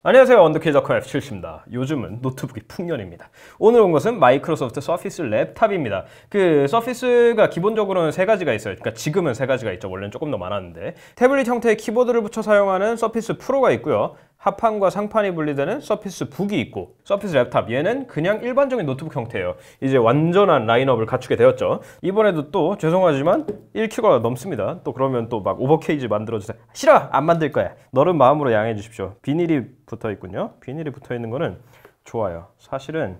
안녕하세요. 언더케이 덕후 F7입니다. 요즘은 노트북이 풍년입니다. 오늘 온 것은 마이크로소프트 서피스 랩탑입니다. 그 서피스가 기본적으로는 세 가지가 있어요. 그러니까 지금은 세 가지가 있죠. 원래는 조금 더 많았는데 태블릿 형태의 키보드를 붙여 사용하는 서피스 프로가 있고요. 하판과 상판이 분리되는 서피스 북이 있고 서피스 랩탑 얘는 그냥 일반적인 노트북 형태예요. 이제 완전한 라인업을 갖추게 되었죠. 이번에도 또 죄송하지만 1큐가 넘습니다. 또 그러면 또 막 오버케이지 만들어주세요. 싫어! 안 만들 거야. 너른 마음으로 양해해 주십시오. 비닐이 붙어 있군요. 비닐이 붙어 있는 거는 좋아요. 사실은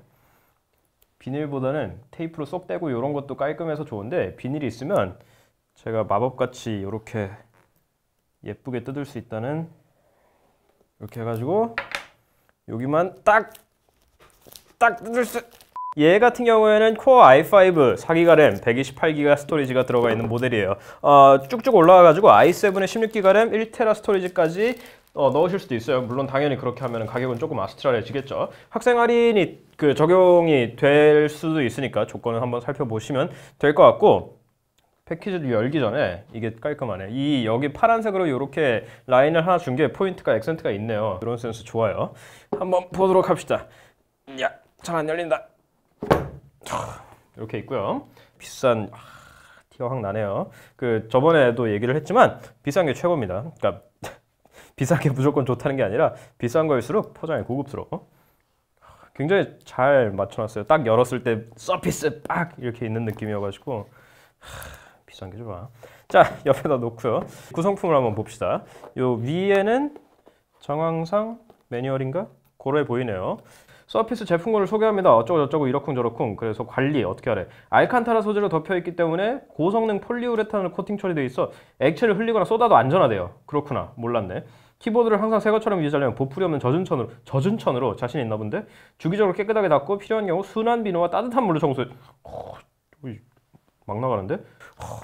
비닐보다는 테이프로 쏙 떼고 이런 것도 깔끔해서 좋은데 비닐이 있으면 제가 마법같이 이렇게 예쁘게 뜯을 수 있다는 이렇게 해가지고 여기만 딱 뜯을 수. 얘 같은 경우에는 코어 i5 4기가 램 128기가 스토리지가 들어가 있는 모델이에요. 쭉쭉 올라가가지고 i7에 16기가 램 1테라 스토리지까지 넣으실 수도 있어요. 물론 당연히 그렇게 하면 가격은 조금 아스트랄해지겠죠. 학생 할인이 적용이 될 수도 있으니까 조건을 한번 살펴보시면 될 것 같고, 패키지를 열기 전에 이게 깔끔하네. 이 여기 파란색으로 이렇게 라인을 하나 준 게 포인트가 액센트가 있네요. 이런 센스 좋아요. 한번 보도록 합시다. 야, 잘 안 열린다. 이렇게 있고요. 비싼 티가 확 나네요. 저번에도 얘기를 했지만 비싼 게 최고입니다. 그러니까 비싼 게 무조건 좋다는 게 아니라 비싼 거일수록 포장이 고급스러워. 굉장히 잘 맞춰놨어요. 딱 열었을 때 서피스 빡 이렇게 있는 느낌이어가지고 비싼 게 좋아. 자, 옆에다 놓고요. 구성품을 한번 봅시다. 요 위에는 정황상 매뉴얼인가? 고래 보이네요. 서피스 제품군을 소개합니다. 어쩌고저쩌고 이러쿵저러쿵. 그래서 관리 어떻게 하래. 알칸타라 소재로 덮여있기 때문에 고성능 폴리우레탄으로 코팅 처리되어 있어 액체를 흘리거나 쏟아도 안전하대요. 그렇구나. 몰랐네. 키보드를 항상 새 것처럼 유지하려면 보풀이 없는 젖은 천으로 자신 있나 본데? 주기적으로 깨끗하게 닦고 필요한 경우 순한 비누와 따뜻한 물로 청소해. 막 나가는데?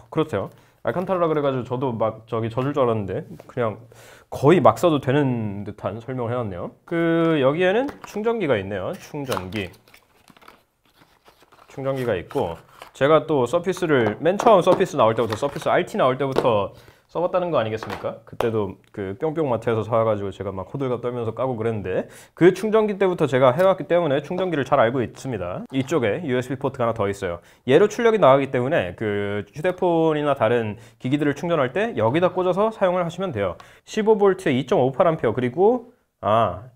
그렇대요. 알칸타라라 그래가지고 저도 막 젖을 줄 알았는데 그냥 거의 막 써도 되는 듯한 설명을 해놨네요. 여기에는 충전기가 있네요. 충전기가 있고, 제가 또 서피스를 맨 처음 서피스 나올 때부터 서피스 RT 나올 때부터 써봤다는 거 아니겠습니까? 그때도 뿅뿅 마트에서 사와가지고 제가 막 호들갑 떨면서 까고 그랬는데 그 충전기 때부터 제가 해왔기 때문에 충전기를 잘 알고 있습니다. 이쪽에 USB 포트가 하나 더 있어요. 얘로 출력이 나가기 때문에 휴대폰이나 다른 기기들을 충전할 때 여기다 꽂아서 사용을 하시면 돼요. 15V에 2.58A 그리고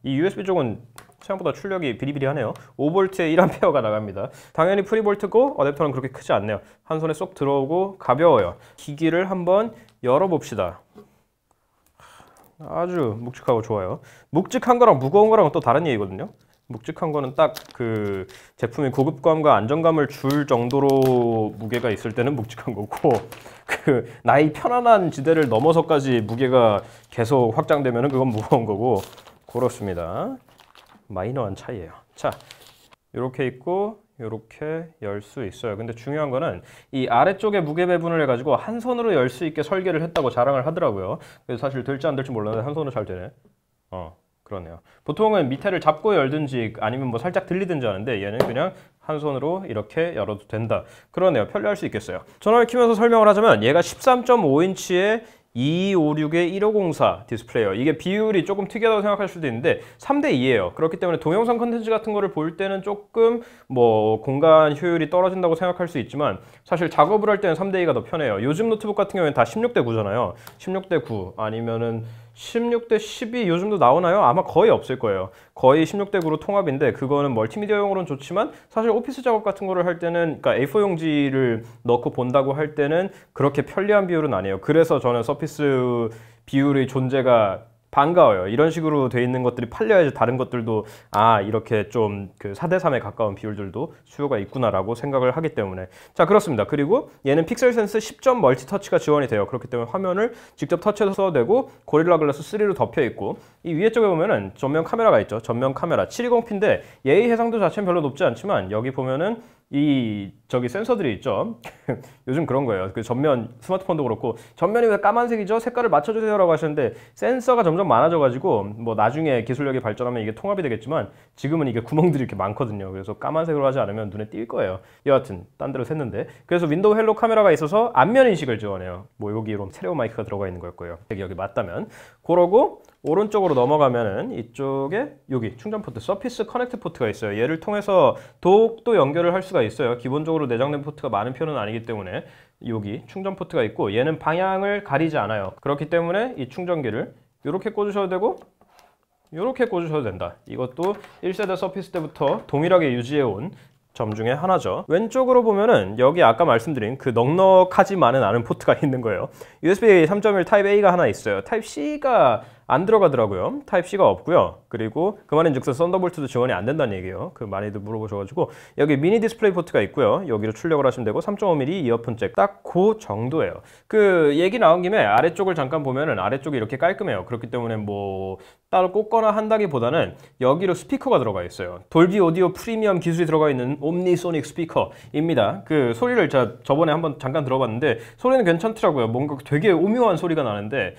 이 USB 쪽은 생각보다 출력이 비리비리하네요. 5V에 1A가 나갑니다. 당연히 프리볼트고 어댑터는 그렇게 크지 않네요. 한 손에 쏙 들어오고 가벼워요. 기기를 한번 열어봅시다. 아주 묵직하고 좋아요. 묵직한 거랑 무거운 거랑은 또 다른 얘기거든요. 묵직한 거는 딱 제품의 고급감과 안정감을 줄 정도로 무게가 있을 때는 묵직한 거고, 나의 편안한 지대를 넘어서까지 무게가 계속 확장되면 그건 무거운 거고, 그렇습니다. 마이너한 차이예요. 자, 이렇게 있고 이렇게 열 수 있어요. 근데 중요한 거는 이 아래쪽에 무게 배분을 해가지고 한 손으로 열 수 있게 설계를 했다고 자랑을 하더라고요. 그래서 사실 될지 안 될지 몰랐는데 한 손으로 잘 되네. 그러네요. 보통은 밑에를 잡고 열든지 아니면 뭐 살짝 들리든지 하는데 얘는 그냥 한 손으로 이렇게 열어도 된다. 그러네요. 편리할 수 있겠어요. 전화를 키면서 설명을 하자면 얘가 13.5인치의 2256의 1504 디스플레이예요. 이게 비율이 조금 특이하다고 생각할 수도 있는데 3:2예요. 그렇기 때문에 동영상 컨텐츠 같은 거를 볼 때는 조금 공간 효율이 떨어진다고 생각할 수 있지만 사실 작업을 할 때는 3:2가 더 편해요. 요즘 노트북 같은 경우에는 다 16:9잖아요. 16:9 아니면은 16:12 요즘도 나오나요? 아마 거의 없을 거예요. 거의 16:9로 통합인데 그거는 멀티미디어용으로는 좋지만 사실 오피스 작업 같은 거를 할 때는 그러니까 A4 용지를 넣고 본다고 할 때는 그렇게 편리한 비율은 아니에요. 그래서 저는 서피스 비율의 존재가 반가워요. 이런 식으로 돼 있는 것들이 팔려야지 다른 것들도 이렇게 좀 4:3에 가까운 비율들도 수요가 있구나라고 생각을 하기 때문에. 자, 그렇습니다. 그리고 얘는 픽셀 센스 10점 멀티 터치가 지원이 돼요. 그렇기 때문에 화면을 직접 터치해서 써도 되고 고릴라 글라스 3로 덮여 있고, 이 위에 쪽에 보면은 전면 카메라가 있죠. 전면 카메라 720p인데 얘의 해상도 자체는 별로 높지 않지만 여기 보면은 이 저기 센서들이 있죠. 요즘 그런 거예요. 그 전면 스마트폰도 그렇고 전면이 왜 까만색이죠? 색깔을 맞춰주세요라고 하셨는데 센서가 점점 많아져가지고 뭐 나중에 기술력이 발전하면 이게 통합이 되겠지만 지금은 이게 구멍들이 이렇게 많거든요. 그래서 까만색으로 하지 않으면 눈에 띌 거예요. 여하튼 딴 데로 샜는데 그래서 윈도우 헬로 카메라가 있어서 안면 인식을 지원해요. 뭐 여기로 스테레오 마이크가 들어가 있는 걸 거예요. 여기 맞다면 그러고 오른쪽으로 넘어가면은 이쪽에 여기 충전 포트, 서피스 커넥트 포트가 있어요. 얘를 통해서 독도 연결을 할 수가 있어요. 기본적으로 내장된 포트가 많은 편은 아니기 때문에 여기 충전 포트가 있고 얘는 방향을 가리지 않아요. 그렇기 때문에 이 충전기를 이렇게 꽂으셔도 되고 이렇게 꽂으셔도 된다. 이것도 1세대 서피스 때부터 동일하게 유지해온 점 중에 하나죠. 왼쪽으로 보면은 여기 아까 말씀드린 그 넉넉하지만은 않은 포트가 있는 거예요. USB 3.1 타입 A가 하나 있어요. 타입 C가 안 들어가더라고요. 타입 C가 없고요. 그리고 그 말인즉슨 썬더볼트도 지원이 안 된다는 얘기예요. 그 많이들 물어보셔가지고 여기 미니 디스플레이 포트가 있고요. 여기로 출력을 하시면 되고 3.5mm 이어폰 잭 딱 그 정도예요. 그 얘기 나온 김에 아래쪽을 잠깐 보면은 아래쪽이 이렇게 깔끔해요. 그렇기 때문에 뭐 따로 꽂거나 한다기보다는 여기로 스피커가 들어가 있어요. 돌비 오디오 프리미엄 기술이 들어가 있는 옴니소닉 스피커입니다. 그 소리를 제가 저번에 한번 잠깐 들어봤는데 소리는 괜찮더라고요. 뭔가 되게 오묘한 소리가 나는데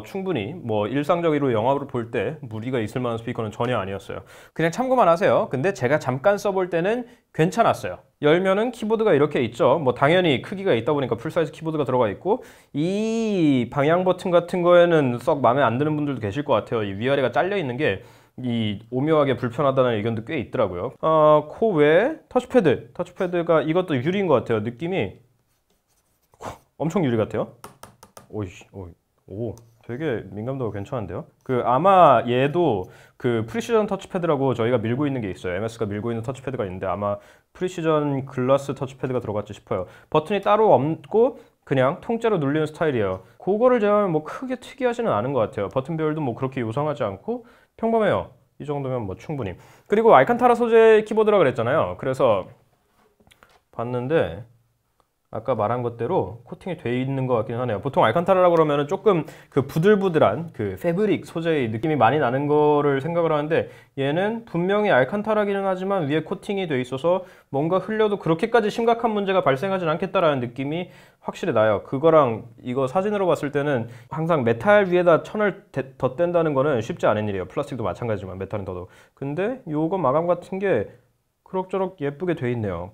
충분히 뭐 일상적으로 영화를 볼 때 무리가 있을 만한 스피커는 전혀 아니었어요. 그냥 참고만 하세요. 근데 제가 잠깐 써볼 때는 괜찮았어요. 열면은 키보드가 이렇게 있죠. 뭐 당연히 크기가 있다 보니까 풀사이즈 키보드가 들어가 있고 이 방향 버튼 같은 거에는 썩 마음에 안 드는 분들도 계실 것 같아요. 이 위아래가 잘려 있는 게 이 오묘하게 불편하다는 의견도 꽤 있더라고요. 그 외에 터치패드가 이것도 유리인 것 같아요. 느낌이 엄청 유리 같아요. 오, 되게 민감도가 괜찮은데요. 그 아마 얘도 그 프리시전 터치패드라고 저희가 밀고 있는 게 있어요. MS가 밀고 있는 터치패드가 있는데 아마 프리시전 글라스 터치패드가 들어갔지 싶어요. 버튼이 따로 없고 그냥 통째로 눌리는 스타일이에요. 그거를 제가 뭐 크게 특이하지는 않은 것 같아요. 버튼 배열도 뭐 그렇게 요상하지 않고 평범해요. 이 정도면 뭐 충분히. 그리고 알칸타라 소재 키보드라 그랬잖아요. 그래서 봤는데 아까 말한 것대로 코팅이 돼 있는 것 같긴 하네요. 보통 알칸타라라고 그러면 조금 그 부들부들한 그 패브릭 소재의 느낌이 많이 나는 거를 생각을 하는데 얘는 분명히 알칸타라기는 하지만 위에 코팅이 돼 있어서 뭔가 흘려도 그렇게까지 심각한 문제가 발생하진 않겠다라는 느낌이 확실히 나요. 그거랑 이거 사진으로 봤을 때는 항상 메탈 위에다 천을 덧댄다는 거는 쉽지 않은 일이에요. 플라스틱도 마찬가지지만 메탈은 더더욱. 근데 요거 마감 같은 게 그럭저럭 예쁘게 돼 있네요.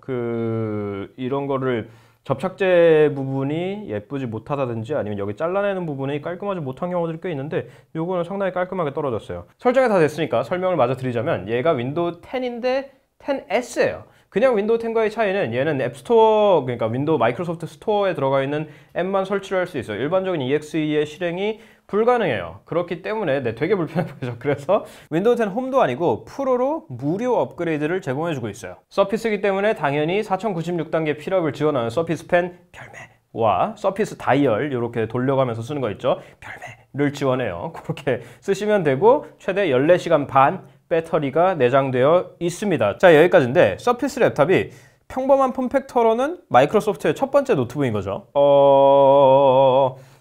이런 거를 접착제 부분이 예쁘지 못하다든지 아니면 여기 잘라내는 부분이 깔끔하지 못한 경우들이 꽤 있는데 요거는 상당히 깔끔하게 떨어졌어요. 설정이 다 됐으니까 설명을 마저 드리자면 얘가 윈도우 10인데 10S예요. 그냥 윈도우 10과의 차이는 얘는 앱스토어, 그러니까 윈도우 마이크로소프트 스토어에 들어가 있는 앱만 설치를 할 수 있어요. 일반적인 EXE의 실행이 불가능해요. 그렇기 때문에 되게 불편해 보이죠. 그래서 윈도우 10 홈도 아니고 프로로 무료 업그레이드를 제공해주고 있어요. 서피스이기 때문에 당연히 4096단계 필업을 지원하는 서피스 펜 별매와 서피스 다이얼 이렇게 돌려가면서 쓰는 거 있죠. 별매를 지원해요. 그렇게 쓰시면 되고 최대 14시간 반 배터리가 내장되어 있습니다. 자, 여기까지인데 서피스 랩탑이 평범한 폼팩터로는 마이크로소프트의 첫 번째 노트북인 거죠.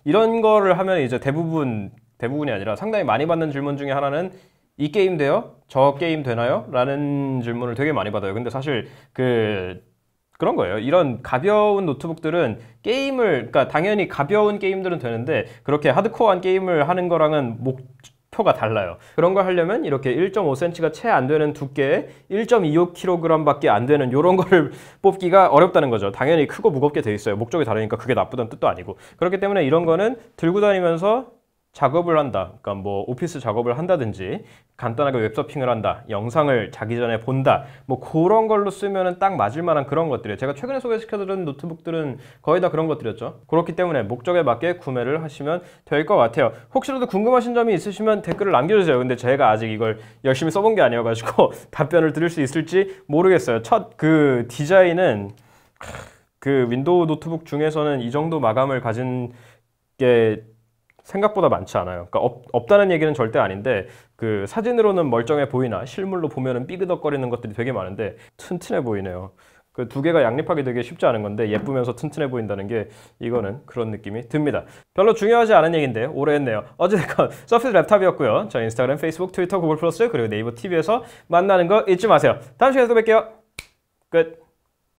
이런 거를 하면 이제 대부분이 아니라 상당히 많이 받는 질문 중에 하나는 이 게임 돼요? 저 게임 되나요? 라는 질문을 되게 많이 받아요. 근데 사실 그런 거예요. 이런 가벼운 노트북들은 그러니까 당연히 가벼운 게임들은 되는데 그렇게 하드코어한 게임을 하는 거랑은 목표가 달라요. 그런 걸 하려면 이렇게 1.5cm가 채 안 되는 두께에 1.25kg 밖에 안 되는 이런 거를 뽑기가 어렵다는 거죠. 당연히 크고 무겁게 돼 있어요. 목적이 다르니까 그게 나쁘다는 뜻도 아니고. 그렇기 때문에 이런 거는 들고 다니면서 작업을 한다. 그러니까 뭐 오피스 작업을 한다든지 간단하게 웹서핑을 한다. 영상을 자기 전에 본다. 뭐 그런 걸로 쓰면은 딱 맞을 만한 그런 것들이에요. 제가 최근에 소개시켜드린 노트북들은 거의 다 그런 것들이었죠. 그렇기 때문에 목적에 맞게 구매를 하시면 될 것 같아요. 혹시라도 궁금하신 점이 있으시면 댓글을 남겨주세요. 근데 제가 아직 이걸 열심히 써본 게 아니어가지고 답변을 드릴 수 있을지 모르겠어요. 첫 그 디자인은 그 윈도우 노트북 중에서는 이 정도 마감을 가진 게 생각보다 많지 않아요. 그러니까 없다는 얘기는 절대 아닌데 그 사진으로는 멀쩡해 보이나 실물로 보면은 삐그덕거리는 것들이 되게 많은데 튼튼해 보이네요. 그 두 개가 양립하기 되게 쉽지 않은 건데 예쁘면서 튼튼해 보인다는 게 이거는 그런 느낌이 듭니다. 별로 중요하지 않은 얘기인데 오래 했네요. 어쨌든 서피스 랩탑이었고요. 저 인스타그램, 페이스북, 트위터, 구글 플러스 그리고 네이버 TV에서 만나는 거 잊지 마세요. 다음 시간에 또 뵐게요. 끝.